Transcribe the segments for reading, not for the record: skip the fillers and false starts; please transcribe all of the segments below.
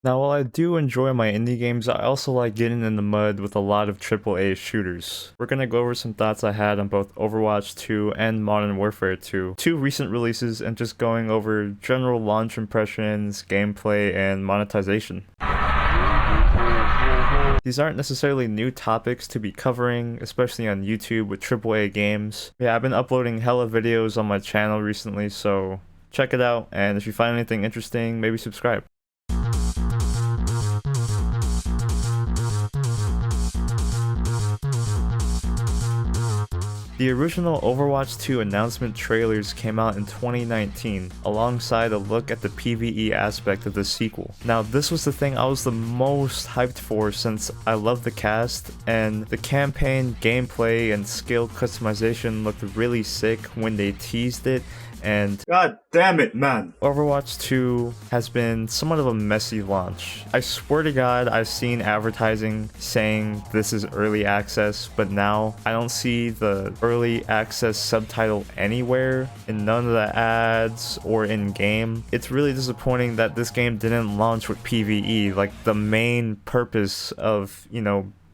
Now, while I do enjoy my indie games, I also like getting in the mud with a lot of AAA shooters. We're gonna go over some thoughts I had on both Overwatch 2 and Modern Warfare 2, two recent releases, and just going over general launch impressions, gameplay, and monetization. These aren't necessarily new topics to be covering, especially on YouTube with AAA games. Yeah, I've been uploading hella videos on my channel recently, so check it out, and if you find anything interesting, maybe subscribe. The original Overwatch 2 announcement trailers came out in 2019, alongside a look at the PvE aspect of the sequel. Now, this was the thing I was the most hyped for since I love the cast, and the campaign, gameplay, and skill customization looked really sick when they teased it, and God damn it, man. Overwatch 2 has been somewhat of a messy launch. I swear to God, I've seen advertising saying this is early access, but now I don't see the early access subtitle anywhere in none of the ads or in game. It's really disappointing that this game didn't launch with PvE, like the main purpose of,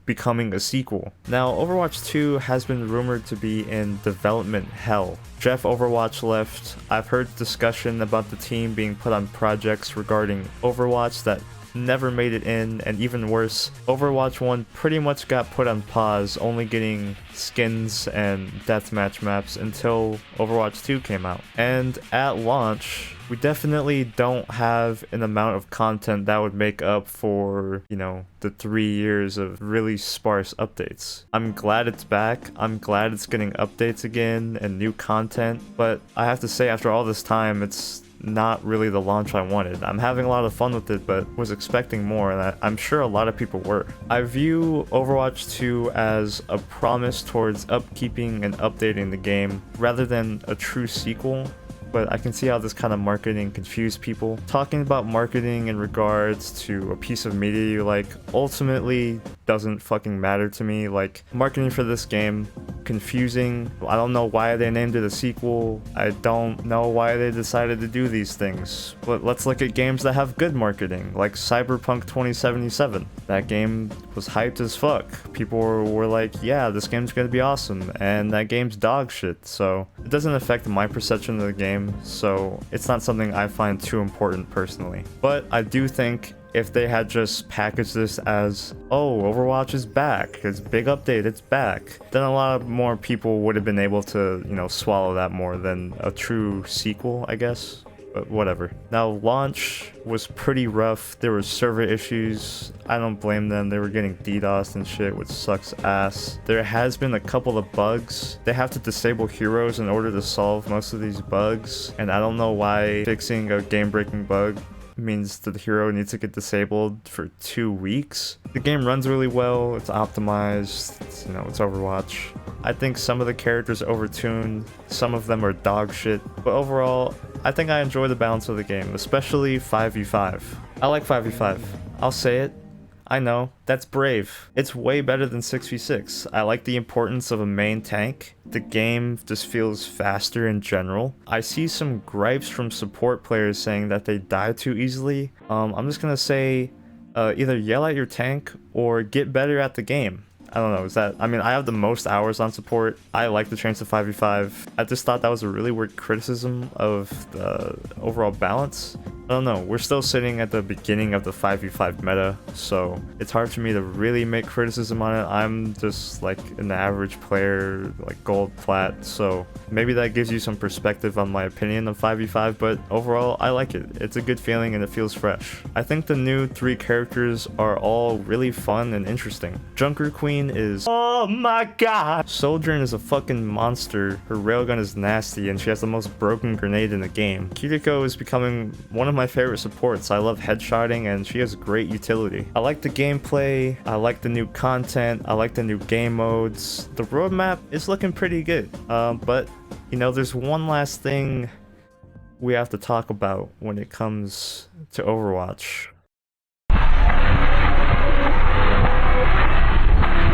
becoming a sequel. Now, Overwatch 2 has been rumored to be in development hell. Jeff Overwatch left. I've heard discussion about the team being put on projects regarding Overwatch that never made it in, and even worse, Overwatch 1 pretty much got put on pause, only getting skins and deathmatch maps until Overwatch 2 came out. And at launch, we definitely don't have an amount of content that would make up for, the 3 years of really sparse updates. I'm glad it's back. I'm glad it's getting updates again and new content, but I have to say, after all this time, it's not really the launch I wanted. I'm having a lot of fun with it, but was expecting more, and I'm sure a lot of people were. I view Overwatch 2 as a promise towards upkeeping and updating the game, rather than a true sequel. But I can see how this kind of marketing confused people. Talking about marketing in regards to a piece of media you like ultimately doesn't fucking matter to me. Like, marketing for this game, confusing. I don't know why they named it a sequel. I don't know why they decided to do these things. But let's look at games that have good marketing, like Cyberpunk 2077. That game was hyped as fuck. People were like, yeah, this game's gonna be awesome, and that game's dog shit. So it doesn't affect my perception of the game, so it's not something I find too important personally. But I do think if they had just packaged this as, oh, Overwatch is back, it's a big update, it's back, then a lot more people would have been able to, swallow that more than a true sequel, I guess. But whatever. Now, launch was pretty rough. There were server issues. I don't blame them. They were getting DDoSed and shit, which sucks ass. There has been a couple of bugs. They have to disable heroes in order to solve most of these bugs, and I don't know why fixing a game-breaking bug means that the hero needs to get disabled for 2 weeks. The game runs really well, it's optimized, it's Overwatch. I think some of the characters are overtuned, some of them are dog shit, but overall, I think I enjoy the balance of the game, especially 5v5. I like 5v5. I'll say it. I know, that's brave. It's way better than 6v6. I like the importance of a main tank. The game just feels faster in general. I see some gripes from support players saying that they die too easily. I'm just gonna say, either yell at your tank or get better at the game. I don't know, I have the most hours on support. I like the chance of 5v5. I just thought that was a really weird criticism of the overall balance. I don't know, we're still sitting at the beginning of the 5v5 meta, so it's hard for me to really make criticism on it. I'm just like an average player, like gold plat, so maybe that gives you some perspective on my opinion of 5v5, but overall, I like it. It's a good feeling and it feels fresh. I think the new 3 characters are all really fun and interesting. Junker Queen is, oh my god! Sojourn is a fucking monster. Her railgun is nasty and she has the most broken grenade in the game. Kiriko is becoming one of my favorite supports. I love headshotting and she has great utility. I like the gameplay, I like the new content, I like the new game modes. The roadmap is looking pretty good, but there's one last thing we have to talk about when it comes to Overwatch.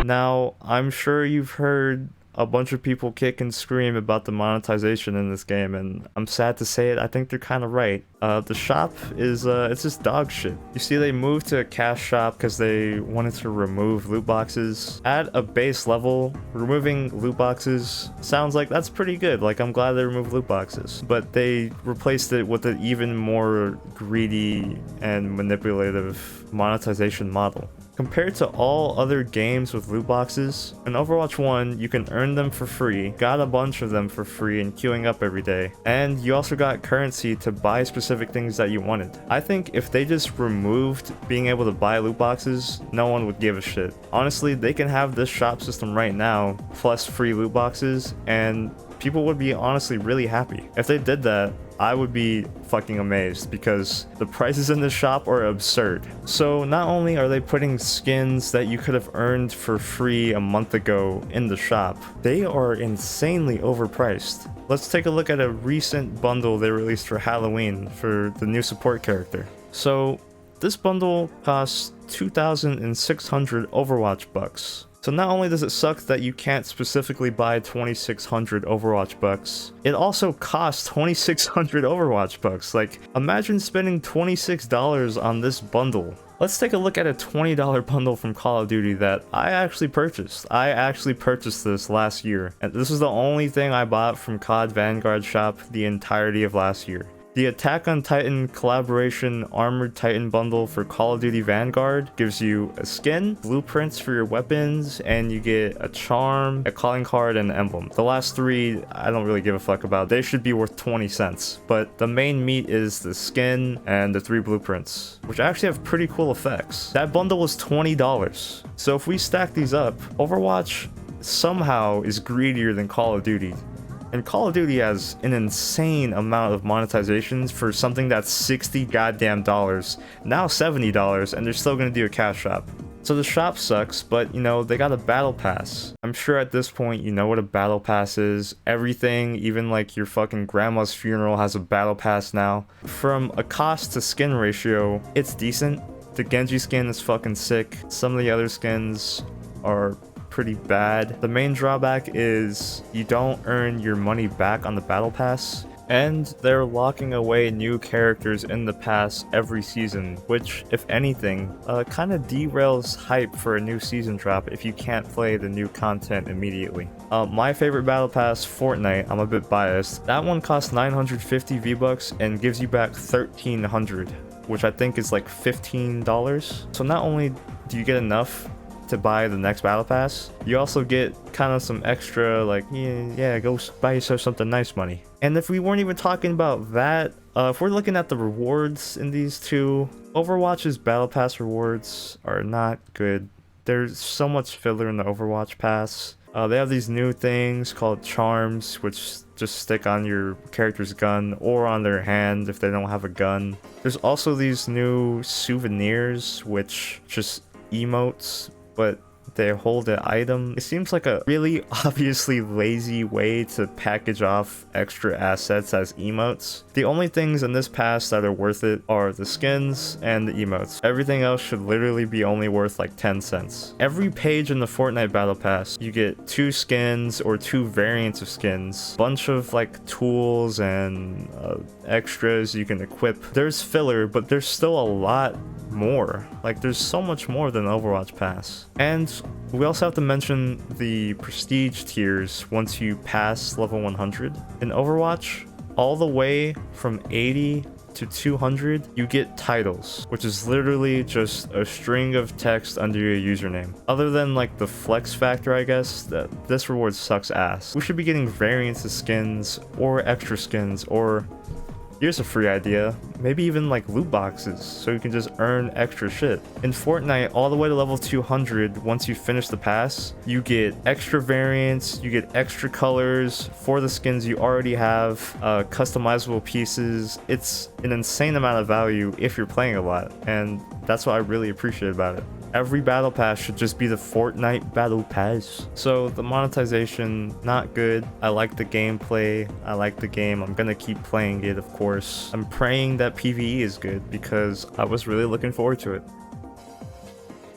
Now, I'm sure you've heard a bunch of people kick and scream about the monetization in this game, and I'm sad to say it, I think they're kind of right. The shop is it's just dog shit. You see, they moved to a cash shop because they wanted to remove loot boxes. At a base level, removing loot boxes sounds like that's pretty good. Like, I'm glad they removed loot boxes, but they replaced it with an even more greedy and manipulative monetization model. Compared to all other games with loot boxes, in Overwatch 1, you can earn them for free, got a bunch of them for free and queuing up every day, and you also got currency to buy specific things that you wanted. I think if they just removed being able to buy loot boxes, no one would give a shit. Honestly, they can have this shop system right now, plus free loot boxes, and people would be honestly really happy. If they did that, I would be fucking amazed because the prices in this shop are absurd. So not only are they putting skins that you could have earned for free a month ago in the shop, they are insanely overpriced. Let's take a look at a recent bundle they released for Halloween for the new support character. So this bundle costs 2,600 Overwatch bucks. So not only does it suck that you can't specifically buy 2,600 Overwatch bucks, it also costs 2,600 Overwatch bucks. Like, imagine spending $26 on this bundle. Let's take a look at a $20 bundle from Call of Duty that I actually purchased. I actually purchased this last year, and this is the only thing I bought from COD Vanguard shop the entirety of last year. The Attack on Titan Collaboration Armored Titan bundle for Call of Duty Vanguard gives you a skin, blueprints for your weapons, and you get a charm, a calling card, and an emblem. The last three, I don't really give a fuck about. They should be worth 20 cents. But the main meat is the skin and the 3 blueprints, which actually have pretty cool effects. That bundle was $20. So if we stack these up, Overwatch somehow is greedier than Call of Duty. And Call of Duty has an insane amount of monetizations for something that's $60 goddamn dollars, now $70, and they're still gonna do a cash shop. So the shop sucks, but you know, they got a battle pass. I'm sure at this point you know what a battle pass is. Everything, even like your fucking grandma's funeral, has a battle pass now. From a cost to skin ratio, it's decent. The Genji skin is fucking sick. Some of the other skins are pretty bad. The main drawback is you don't earn your money back on the battle pass, and they're locking away new characters in the pass every season, which, if anything, kind of derails hype for a new season drop if you can't play the new content immediately. My favorite battle pass, Fortnite, I'm a bit biased. That one costs 950 V-Bucks and gives you back 1,300, which I think is like $15. So not only do you get enough to buy the next battle pass, you also get kind of some extra, like, yeah, go buy yourself something nice money. And if we weren't even talking about that, if we're looking at the rewards in these two, Overwatch's battle pass rewards are not good. There's so much filler in the Overwatch pass. They have these new things called charms, which just stick on your character's gun or on their hand if they don't have a gun. There's also these new souvenirs, which just emotes, but they hold an item. It seems like a really obviously lazy way to package off extra assets as emotes. The only things in this pass that are worth it are the skins and the emotes. Everything else should literally be only worth like 10 cents. Every page in the Fortnite Battle Pass, you get 2 skins or 2 variants of skins, bunch of like tools and extras you can equip. There's filler, but there's still a lot more. Like, there's so much more than Overwatch Pass. And we also have to mention the prestige tiers once you pass level 100. In Overwatch, all the way from 80 to 200, you get titles, which is literally just a string of text under your username. Other than like the flex factor, I guess, that this reward sucks ass. We should be getting variants of skins or extra skins, or here's a free idea, maybe even like loot boxes, so you can just earn extra shit. In Fortnite, all the way to level 200, once you finish the pass, you get extra variants, you get extra colors for the skins you already have, customizable pieces. It's an insane amount of value if you're playing a lot, and that's what I really appreciate about it. Every battle pass should just be the Fortnite battle pass. So the monetization, not good. I like the gameplay. I like the game. I'm gonna keep playing it, of course. I'm praying that PvE is good because I was really looking forward to it.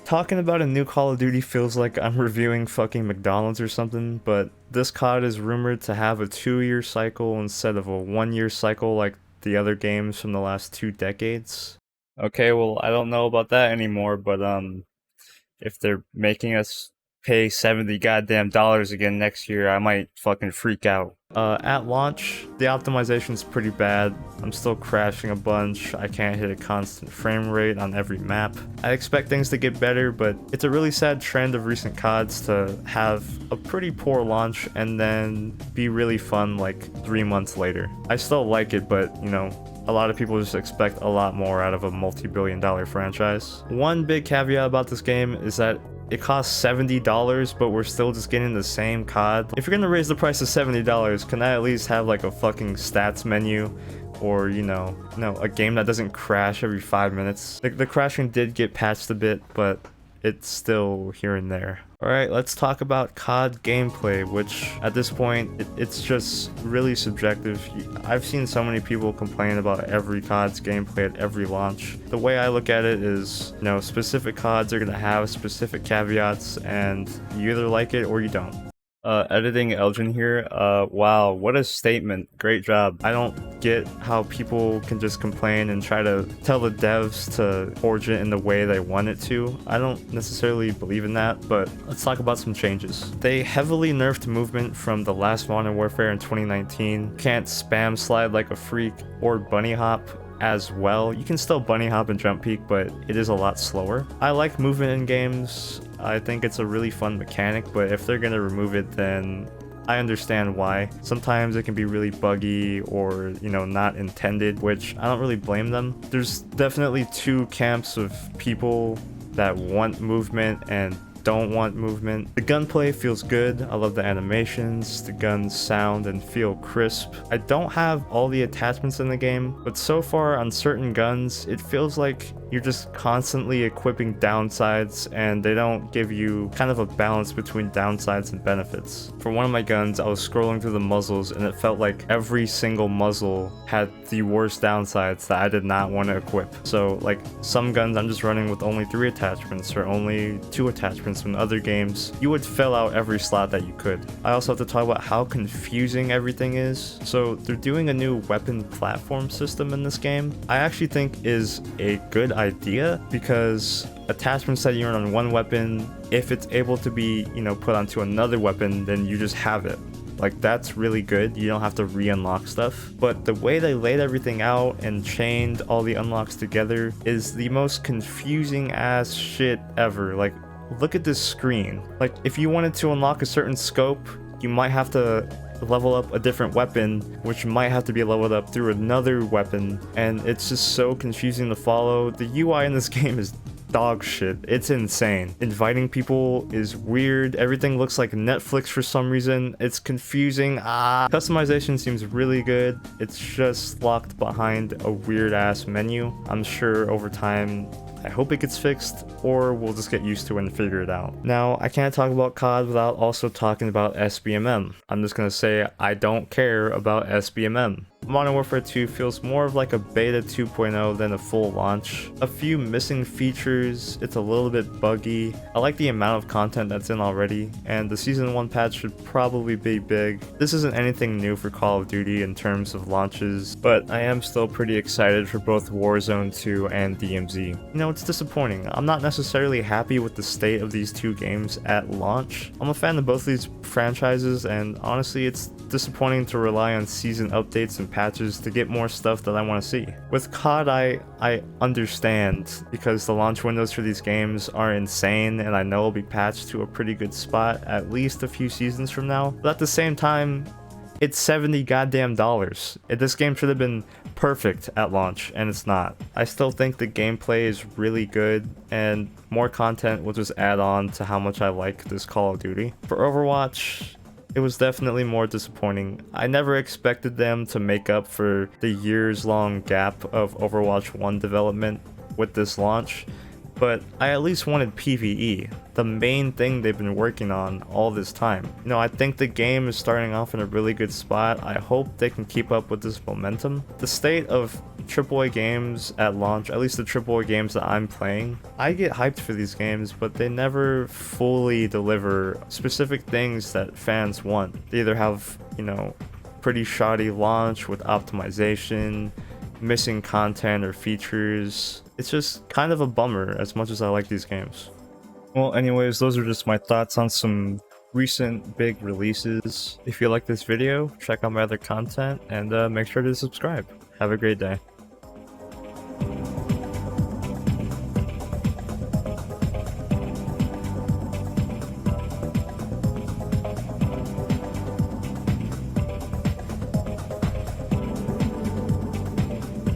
Talking about a new Call of Duty feels like I'm reviewing fucking McDonald's or something, but this COD is rumored to have a 2-year cycle instead of a 1-year cycle like the other games from the last 2 decades. Okay, well, I don't know about that anymore, but if they're making us pay 70 goddamn dollars again next year, I might fucking freak out. At launch, the optimization's pretty bad. I'm still crashing a bunch. I can't hit a constant frame rate on every map. I expect things to get better, but it's a really sad trend of recent CODs to have a pretty poor launch and then be really fun like 3 months later. I still like it, but you know, a lot of people just expect a lot more out of a multi-billion-dollar franchise. One big caveat about this game is that it costs $70, but we're still just getting the same COD. If you're gonna raise the price to $70, can I at least have like a fucking stats menu? Or, you know, a game that doesn't crash every 5 minutes. The crashing did get patched a bit, but it's still here and there. Alright, let's talk about COD gameplay, which at this point, it's just really subjective. I've seen so many people complain about every COD's gameplay at every launch. The way I look at it is, you know, specific CODs are gonna have specific caveats, and you either like it or you don't. Editing Elgin here, wow, what a statement, great job. I don't get how people can just complain and try to tell the devs to forge it in the way they want it to. I don't necessarily believe in that, but let's talk about some changes. They heavily nerfed movement from the last Modern Warfare in 2019. Can't spam slide like a freak or bunny hop as well. You can still bunny hop and jump peek, but it is a lot slower. I like movement in games. I think it's a really fun mechanic, but if they're gonna remove it, then I understand why. Sometimes it can be really buggy or, you know, not intended, which I don't really blame them. There's definitely two camps of people that want movement and don't want movement. The gunplay feels good. I love the animations. The guns sound and feel crisp. I don't have all the attachments in the game, but so far on certain guns, it feels like you're just constantly equipping downsides and they don't give you kind of a balance between downsides and benefits. For one of my guns, I was scrolling through the muzzles and it felt like every single muzzle had the worst downsides that I did not want to equip. So like some guns I'm just running with only 3 attachments or only 2 attachments. In other games, you would fill out every slot that you could. I also have to talk about how confusing everything is. So they're doing a new weapon platform system in this game. I actually think is a good idea because attachments that you earn on one weapon, if it's able to be, you know, put onto another weapon, then you just have it. Like, that's really good. You don't have to re-unlock stuff. But the way they laid everything out and chained all the unlocks together is the most confusing ass shit ever. Like, look at this screen. Like, if you wanted to unlock a certain scope, you might have to level up a different weapon, which might have to be leveled up through another weapon, and it's just so confusing to follow. The UI in this game is dog shit. It's insane. Inviting people is weird. Everything looks like Netflix for some reason. It's confusing. Customization seems really good. It's just locked behind a weird ass menu. I'm sure over time, I hope it gets fixed, or we'll just get used to it and figure it out. Now, I can't talk about COD without also talking about SBMM. I'm just gonna say I don't care about SBMM. Modern Warfare 2 feels more of like a beta 2.0 than a full launch. A few missing features, it's a little bit buggy. I like the amount of content that's in already, and the Season 1 patch should probably be big. This isn't anything new for Call of Duty in terms of launches, but I am still pretty excited for both Warzone 2 and DMZ. You know, it's disappointing. I'm not necessarily happy with the state of these two games at launch. I'm a fan of both these franchises, and honestly, it's disappointing to rely on season updates and patches to get more stuff that I want to see. With COD, I understand because the launch windows for these games are insane, and I know it'll be patched to a pretty good spot at least a few seasons from now. But at the same time, it's $70 goddamn dollars. This game should have been perfect at launch, and it's not. I still think the gameplay is really good, and more content will just add on to how much I like this Call of Duty. For Overwatch, it was definitely more disappointing. I never expected them to make up for the years-long gap of Overwatch 1 development with this launch, but I at least wanted PvE, the main thing they've been working on all this time. You know, I think the game is starting off in a really good spot. I hope they can keep up with this momentum. The state of AAA games at launch, at least the AAA games that I'm playing, I get hyped for these games, but they never fully deliver specific things that fans want. They either have, you know, pretty shoddy launch with optimization, missing content or features. It's just kind of a bummer as much as I like these games. Well, anyways, those are just my thoughts on some recent big releases. If you like this video, check out my other content and make sure to subscribe. Have a great day.